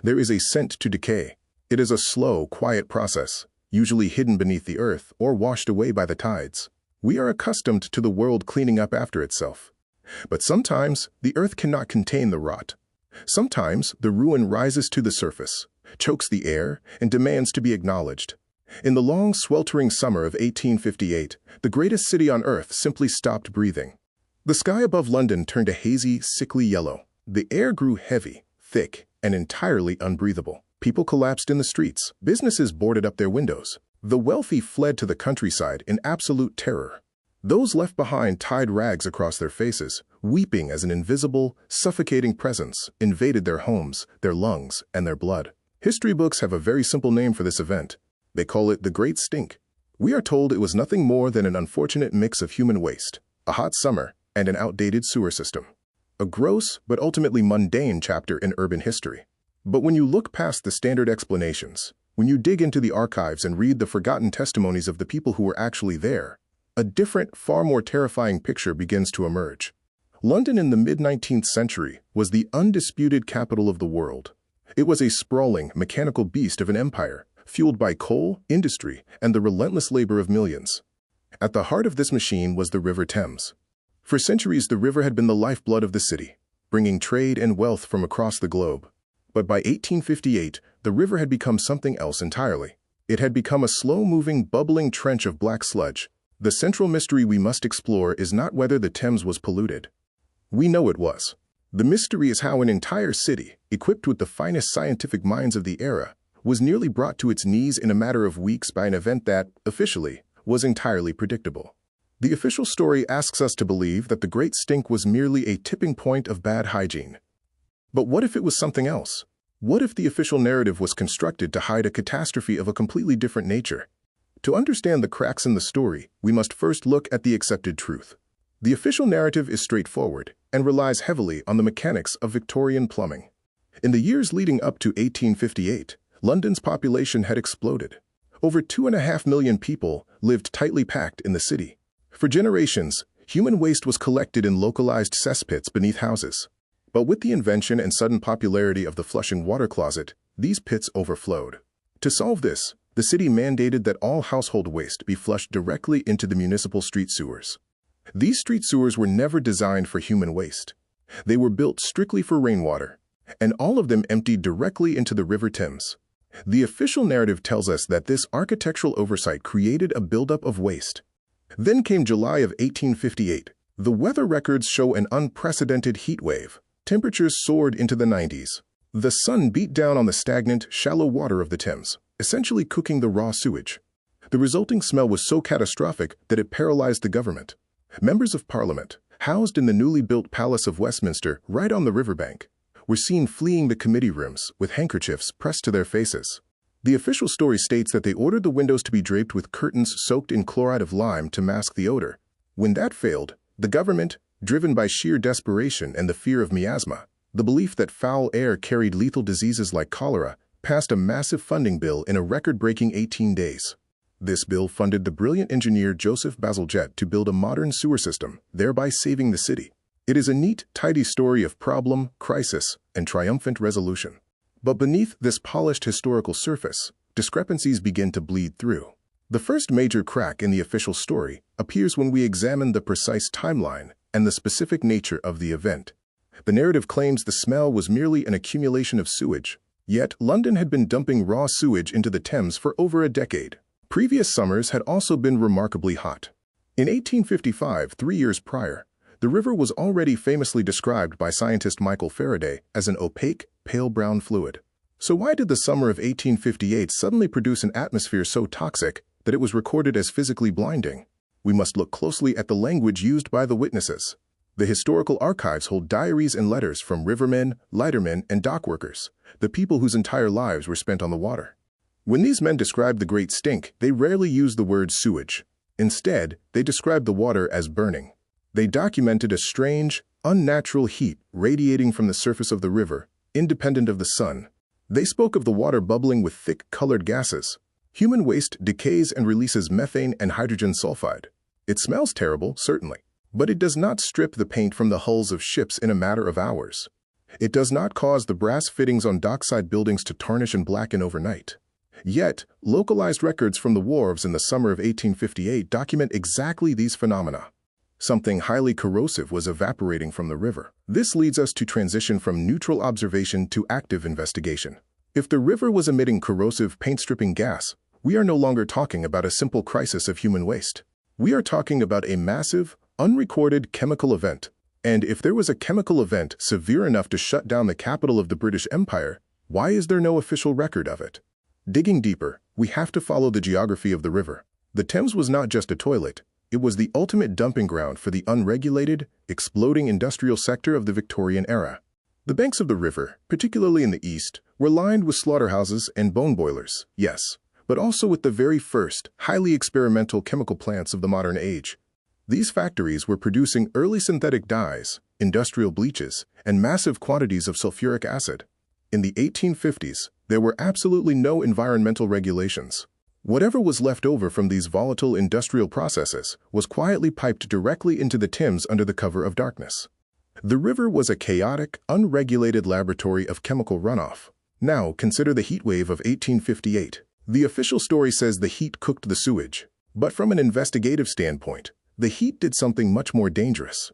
There is a scent to decay. It is a slow, quiet process, usually hidden beneath the earth or washed away by the tides. We are accustomed to the world cleaning up after itself. But sometimes the earth cannot contain the rot. Sometimes the ruin rises to the surface, chokes the air, and demands to be acknowledged. In the long, sweltering summer of 1858, the greatest city on earth simply stopped breathing. The sky above London turned a hazy, sickly yellow. The air grew heavy, thick, and entirely unbreathable. People collapsed in the streets. Businesses boarded up their windows. The wealthy fled to the countryside in absolute terror. Those left behind tied rags across their faces, weeping as an invisible, suffocating presence invaded their homes, their lungs, and their blood. History books have a very simple name for this event. They call it the Great Stink. We are told it was nothing more than an unfortunate mix of human waste, a hot summer, and an outdated sewer system. A gross but ultimately mundane chapter in urban history. But when you look past the standard explanations, when you dig into the archives and read the forgotten testimonies of the people who were actually there, a different, far more terrifying picture begins to emerge. London in the mid-19th century was the undisputed capital of the world. It was a sprawling, mechanical beast of an empire, fueled by coal, industry, and the relentless labor of millions. At the heart of this machine was the River Thames. For centuries, the river had been the lifeblood of the city, bringing trade and wealth from across the globe. But by 1858, the river had become something else entirely. It had become a slow-moving, bubbling trench of black sludge. The central mystery we must explore is not whether the Thames was polluted. We know it was. The mystery is how an entire city, equipped with the finest scientific minds of the era, was nearly brought to its knees in a matter of weeks by an event that, officially, was entirely predictable. The official story asks us to believe that the Great Stink was merely a tipping point of bad hygiene. But what if it was something else? What if the official narrative was constructed to hide a catastrophe of a completely different nature? To understand the cracks in the story, we must first look at the accepted truth. The official narrative is straightforward and relies heavily on the mechanics of Victorian plumbing. In the years leading up to 1858, London's population had exploded. Over 2.5 million people lived tightly packed in the city. For generations, human waste was collected in localized cesspits beneath houses. But with the invention and sudden popularity of the flushing water closet, these pits overflowed. To solve this, the city mandated that all household waste be flushed directly into the municipal street sewers. These street sewers were never designed for human waste. They were built strictly for rainwater, and all of them emptied directly into the River Thames. The official narrative tells us that this architectural oversight created a buildup of waste. Then came July of 1858. The weather records show an unprecedented heat wave. Temperatures soared into the 90s. The sun beat down on the stagnant, shallow water of the Thames, essentially cooking the raw sewage. The resulting smell was so catastrophic that it paralyzed the government. Members of Parliament, housed in the newly built Palace of Westminster right on the riverbank, were seen fleeing the committee rooms with handkerchiefs pressed to their faces. The official story states that they ordered the windows to be draped with curtains soaked in chloride of lime to mask the odor. When that failed, the government, driven by sheer desperation and the fear of miasma, the belief that foul air carried lethal diseases like cholera, passed a massive funding bill in a record-breaking 18 days. This bill funded the brilliant engineer Joseph Bazalgette to build a modern sewer system, thereby saving the city. It is a neat, tidy story of problem, crisis, and triumphant resolution. But beneath this polished historical surface, discrepancies begin to bleed through. The first major crack in the official story appears when we examine the precise timeline and the specific nature of the event. The narrative claims the smell was merely an accumulation of sewage, yet London had been dumping raw sewage into the Thames for over a decade. Previous summers had also been remarkably hot. In 1855, 3 years prior, the river was already famously described by scientist Michael Faraday as an opaque, pale brown fluid. So why did the summer of 1858 suddenly produce an atmosphere so toxic that it was recorded as physically blinding? We must look closely at the language used by the witnesses. The historical archives hold diaries and letters from rivermen, lightermen, and dockworkers, the people whose entire lives were spent on the water. When these men described the Great Stink, they rarely used the word sewage. Instead, they described the water as burning. They documented a strange, unnatural heat radiating from the surface of the river, independent of the sun. They spoke of the water bubbling with thick, colored gases. Human waste decays and releases methane and hydrogen sulfide. It smells terrible, certainly, but it does not strip the paint from the hulls of ships in a matter of hours. It does not cause the brass fittings on dockside buildings to tarnish and blacken overnight. Yet, localized records from the wharves in the summer of 1858 document exactly these phenomena. Something highly corrosive was evaporating from the river. This leads us to transition from neutral observation to active investigation. If the river was emitting corrosive paint-stripping gas, we are no longer talking about a simple crisis of human waste. We are talking about a massive, unrecorded chemical event. And if there was a chemical event severe enough to shut down the capital of the British Empire, why is there no official record of it? Digging deeper, we have to follow the geography of the river. The Thames was not just a toilet. It was the ultimate dumping ground for the unregulated, exploding industrial sector of the Victorian era. The banks of the river, particularly in the east, were lined with slaughterhouses and bone boilers, yes, but also with the very first, highly experimental chemical plants of the modern age. These factories were producing early synthetic dyes, industrial bleaches, and massive quantities of sulfuric acid. In the 1850s, there were absolutely no environmental regulations. Whatever was left over from these volatile industrial processes was quietly piped directly into the Thames under the cover of darkness. The river was a chaotic, unregulated laboratory of chemical runoff. Now, consider the heat wave of 1858. The official story says the heat cooked the sewage. But from an investigative standpoint, the heat did something much more dangerous.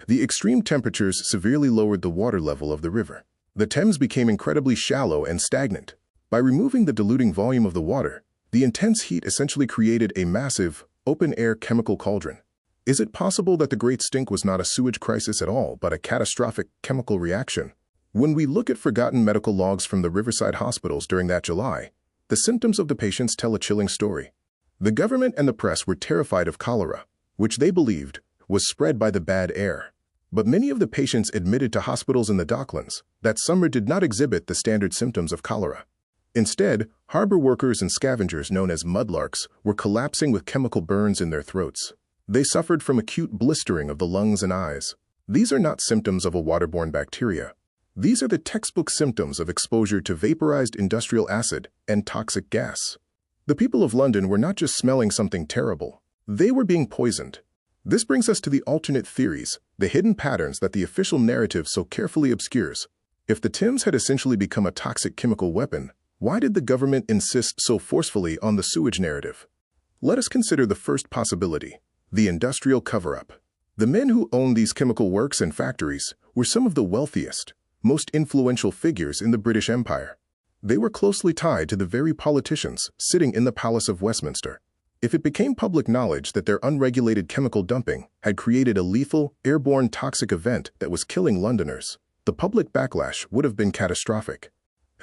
The extreme temperatures severely lowered the water level of the river. The Thames became incredibly shallow and stagnant. By removing the diluting volume of the water, the intense heat essentially created a massive, open-air chemical cauldron. Is it possible that the Great Stink was not a sewage crisis at all, but a catastrophic chemical reaction? When we look at forgotten medical logs from the riverside hospitals during that July, the symptoms of the patients tell a chilling story. The government and the press were terrified of cholera, which they believed was spread by the bad air. But many of the patients admitted to hospitals in the Docklands that summer did not exhibit the standard symptoms of cholera. Instead, harbor workers and scavengers known as mudlarks were collapsing with chemical burns in their throats. They suffered from acute blistering of the lungs and eyes. These are not symptoms of a waterborne bacteria. These are the textbook symptoms of exposure to vaporized industrial acid and toxic gas. The people of London were not just smelling something terrible. They were being poisoned. This brings us to the alternate theories, the hidden patterns that the official narrative so carefully obscures. If the Thames had essentially become a toxic chemical weapon, why did the government insist so forcefully on the sewage narrative? Let us consider the first possibility, the industrial cover-up. The men who owned these chemical works and factories were some of the wealthiest, most influential figures in the British Empire. They were closely tied to the very politicians sitting in the Palace of Westminster. If it became public knowledge that their unregulated chemical dumping had created a lethal, airborne toxic event that was killing Londoners, the public backlash would have been catastrophic.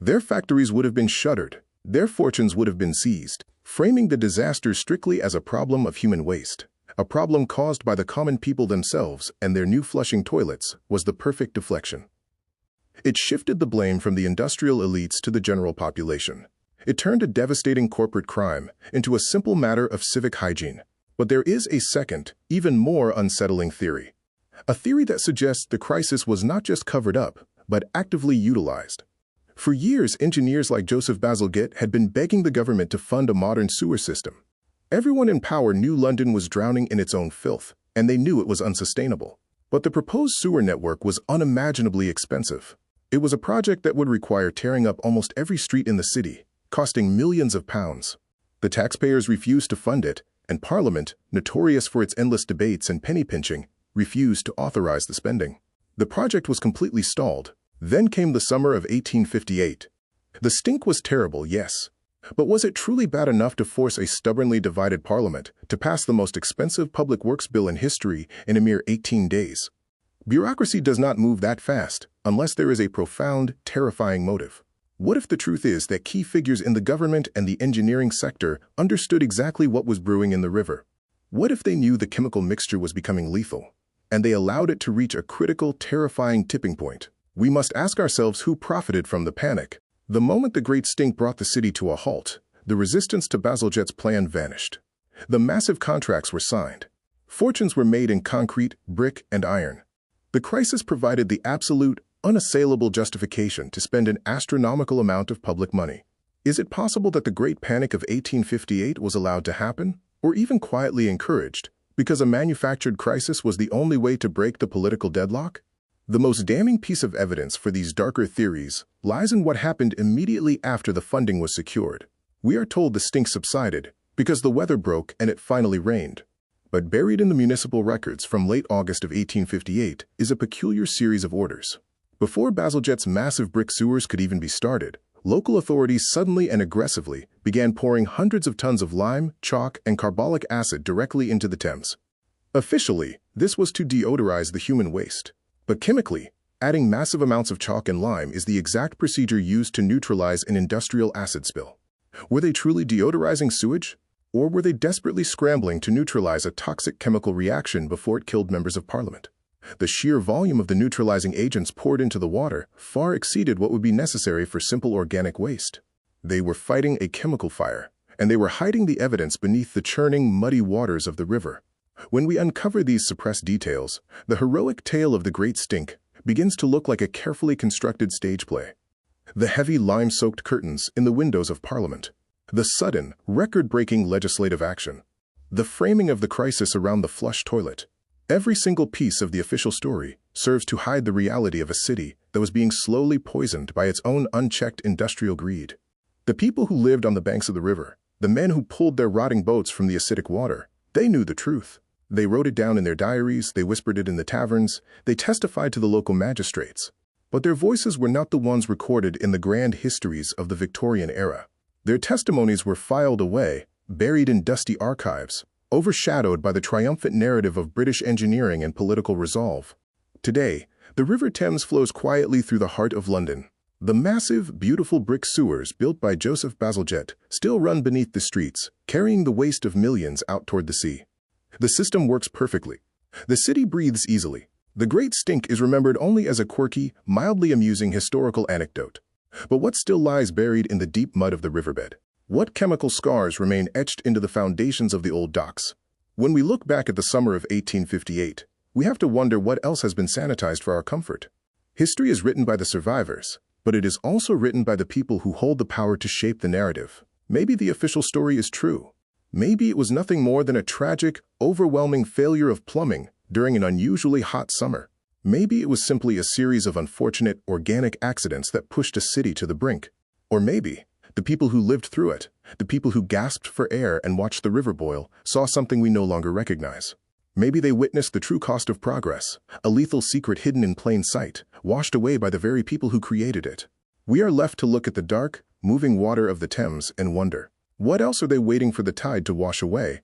Their factories would have been shuttered, their fortunes would have been seized, framing the disaster strictly as a problem of human waste. A problem caused by the common people themselves and their new flushing toilets was the perfect deflection. It shifted the blame from the industrial elites to the general population. It turned a devastating corporate crime into a simple matter of civic hygiene. But there is a second, even more unsettling theory. A theory that suggests the crisis was not just covered up, but actively utilized. For years, engineers like Joseph Bazalgette had been begging the government to fund a modern sewer system. Everyone in power knew London was drowning in its own filth, and they knew it was unsustainable. But the proposed sewer network was unimaginably expensive. It was a project that would require tearing up almost every street in the city, costing millions of pounds. The taxpayers refused to fund it, and Parliament, notorious for its endless debates and penny-pinching, refused to authorize the spending. The project was completely stalled. Then came the summer of 1858. The stink was terrible, yes. But was it truly bad enough to force a stubbornly divided Parliament to pass the most expensive public works bill in history in a mere 18 days? Bureaucracy does not move that fast unless there is a profound, terrifying motive. What if the truth is that key figures in the government and the engineering sector understood exactly what was brewing in the river? What if they knew the chemical mixture was becoming lethal, and they allowed it to reach a critical, terrifying tipping point? We must ask ourselves who profited from the panic. The moment the Great Stink brought the city to a halt, the resistance to Bazalgette's plan vanished. The massive contracts were signed. Fortunes were made in concrete, brick, and iron. The crisis provided the absolute, unassailable justification to spend an astronomical amount of public money. Is it possible that the Great Panic of 1858 was allowed to happen, or even quietly encouraged, because a manufactured crisis was the only way to break the political deadlock? The most damning piece of evidence for these darker theories lies in what happened immediately after the funding was secured. We are told the stink subsided because the weather broke and it finally rained. But buried in the municipal records from late August of 1858 is a peculiar series of orders. Before Bazalgette's massive brick sewers could even be started, local authorities suddenly and aggressively began pouring hundreds of tons of lime, chalk, and carbolic acid directly into the Thames. Officially, this was to deodorize the human waste. But chemically, adding massive amounts of chalk and lime is the exact procedure used to neutralize an industrial acid spill. Were they truly deodorizing sewage? Or were they desperately scrambling to neutralize a toxic chemical reaction before it killed members of parliament? The sheer volume of the neutralizing agents poured into the water far exceeded what would be necessary for simple organic waste. They were fighting a chemical fire, and they were hiding the evidence beneath the churning, muddy waters of the river. When we uncover these suppressed details, the heroic tale of the Great Stink begins to look like a carefully constructed stage play. The heavy lime-soaked curtains in the windows of Parliament, the sudden, record-breaking legislative action, the framing of the crisis around the flush toilet. Every single piece of the official story serves to hide the reality of a city that was being slowly poisoned by its own unchecked industrial greed. The people who lived on the banks of the river, the men who pulled their rotting boats from the acidic water, they knew the truth. They wrote it down in their diaries, they whispered it in the taverns, they testified to the local magistrates. But their voices were not the ones recorded in the grand histories of the Victorian era. Their testimonies were filed away, buried in dusty archives, overshadowed by the triumphant narrative of British engineering and political resolve. Today, the River Thames flows quietly through the heart of London. The massive, beautiful brick sewers built by Joseph Bazalgette still run beneath the streets, carrying the waste of millions out toward the sea. The system works perfectly. The city breathes easily. The Great Stink is remembered only as a quirky, mildly amusing historical anecdote. But what still lies buried in the deep mud of the riverbed? What chemical scars remain etched into the foundations of the old docks? When we look back at the summer of 1858, we have to wonder what else has been sanitized for our comfort. History is written by the survivors, but it is also written by the people who hold the power to shape the narrative. Maybe the official story is true. Maybe it was nothing more than a tragic, overwhelming failure of plumbing during an unusually hot summer. Maybe it was simply a series of unfortunate organic accidents that pushed a city to the brink. Or maybe the people who lived through it, the people who gasped for air and watched the river boil, saw something we no longer recognize. Maybe they witnessed the true cost of progress, a lethal secret hidden in plain sight, washed away by the very people who created it. We are left to look at the dark, moving water of the Thames and wonder, what else are they waiting for the tide to wash away?